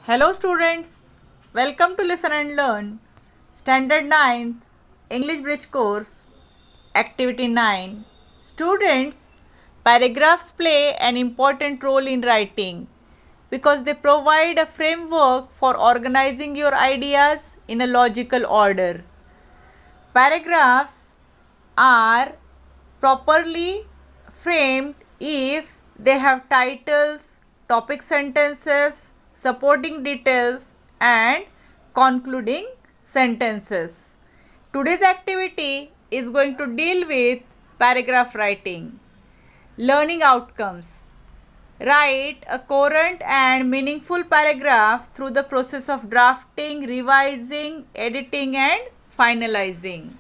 Hello students, welcome to Listen and Learn, Standard 9th English Bridge Course, Activity 9. Students, paragraphs play an important role in writing because they provide a framework for organizing your ideas in a logical order. Paragraphs are properly framed if they have titles, topic sentences, supporting details and concluding sentences. Today's activity is going to deal with paragraph writing. Learning outcomes. Write a coherent and meaningful paragraph through the process of drafting, revising, editing and finalizing.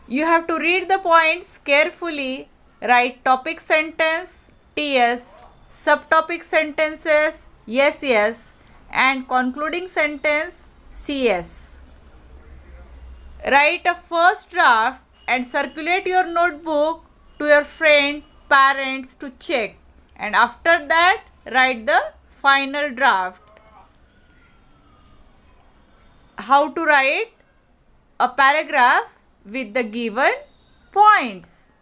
You have to read the points carefully, write topic sentence, TS, subtopic sentences, yes, and concluding sentence, CS. Write a first draft and circulate your notebook to your friend, parents to check. And after that, write the final draft. How to write a paragraph with the given points.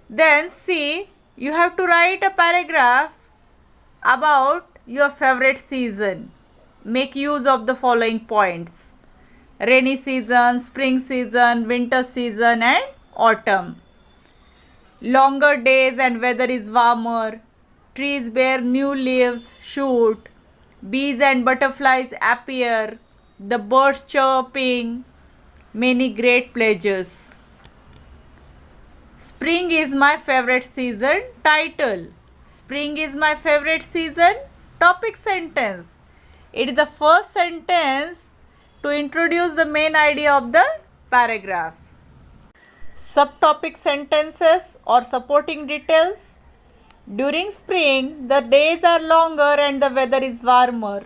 Then see, you have to write a paragraph about your favorite season. Make use of the following points: rainy season, spring season, winter season and autumn. Longer days and weather is warmer. Trees bear new leaves, shoot. Bees and butterflies appear. The birds chirping. Many great pleasures. Spring is my favorite season. Title: Spring is my favorite season. Topic sentence: it is the first sentence to introduce the main idea of the paragraph. Subtopic sentences or supporting details: during spring, the days are longer and the weather is warmer.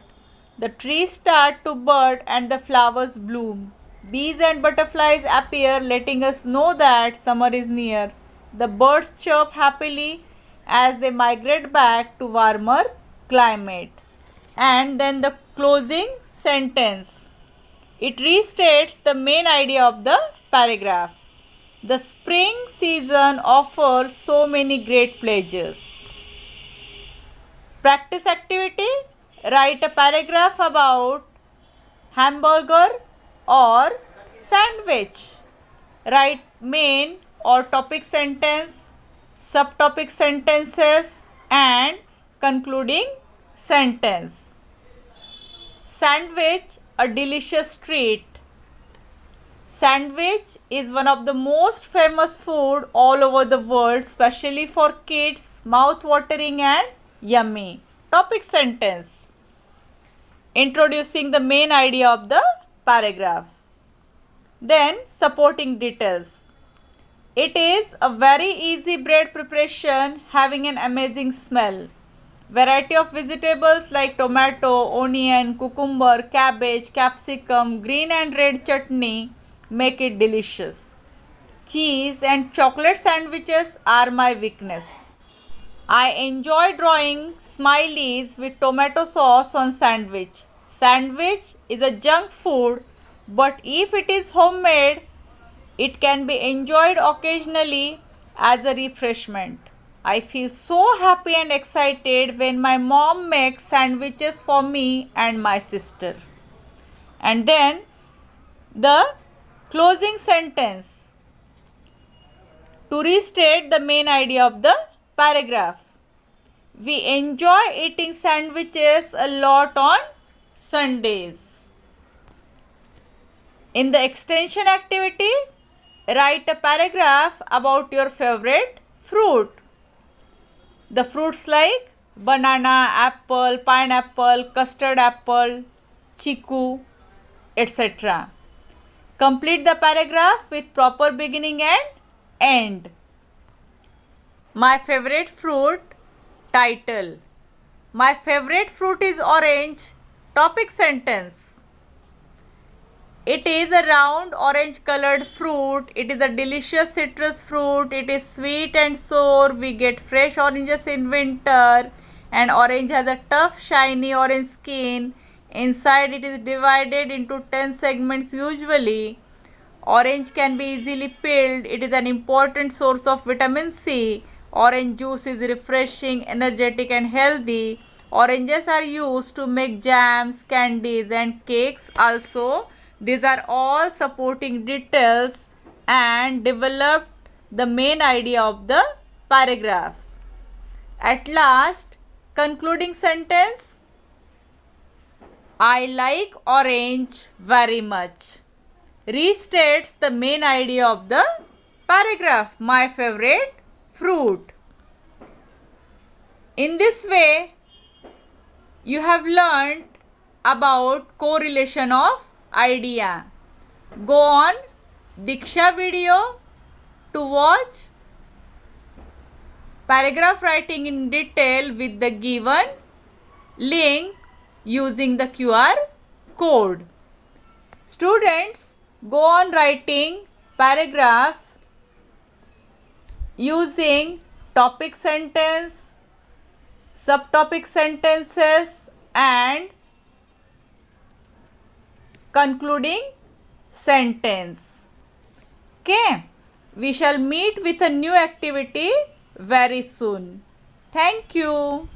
The trees start to bud and the flowers bloom. Bees and butterflies appear, letting us know that summer is near. The birds chirp happily as they migrate back to warmer climate. And then the closing sentence. It restates the main idea of the paragraph. The spring season offers so many great pleasures. Practice activity: write a paragraph about hamburger or sandwich. Write main or topic sentence, subtopic sentences and concluding sentence. Sandwich, a delicious treat. Sandwich is one of the most famous food all over the world, especially for kids, mouth-watering and yummy. Topic sentence: introducing the main idea of the paragraph. Then supporting details. It is a very easy bread preparation having an amazing smell. Variety of vegetables like tomato, onion, cucumber, cabbage, capsicum, green and red chutney make it delicious. Cheese and chocolate sandwiches are my weakness. I enjoy drawing smileys with tomato sauce on sandwich. Sandwich is a junk food, but if it is homemade, it can be enjoyed occasionally as a refreshment. I feel so happy and excited when my mom makes sandwiches for me and my sister. And then the closing sentence to restate the main idea of the paragraph. We enjoy eating sandwiches a lot on Sundays. In the extension activity, write a paragraph about your favorite fruit. The fruits like banana, apple, pineapple, custard apple, chiku, etc. Complete the paragraph with proper beginning and end. My favorite fruit. Title: my favorite fruit is orange. Topic sentence: it is a round orange colored fruit. It is a delicious citrus fruit. It is sweet and sour. We get fresh oranges in winter and orange has a tough shiny orange skin. Inside it is divided into 10 segments usually. Orange can be easily peeled. It is an important source of vitamin C. Orange juice is refreshing, energetic and healthy. Oranges are used to make jams, candies and cakes also. These are all supporting details and developed the main idea of the paragraph. At last, concluding sentence. I like orange very much. Restates the main idea of the paragraph. My favorite fruit. In this way, you have learned about correlation of idea. Go on Diksha video to watch paragraph writing in detail with the given link using the QR code. Students, go on writing paragraphs using topic sentence, subtopic sentences and concluding sentence. Okay, we shall meet with a new activity very soon. Thank you.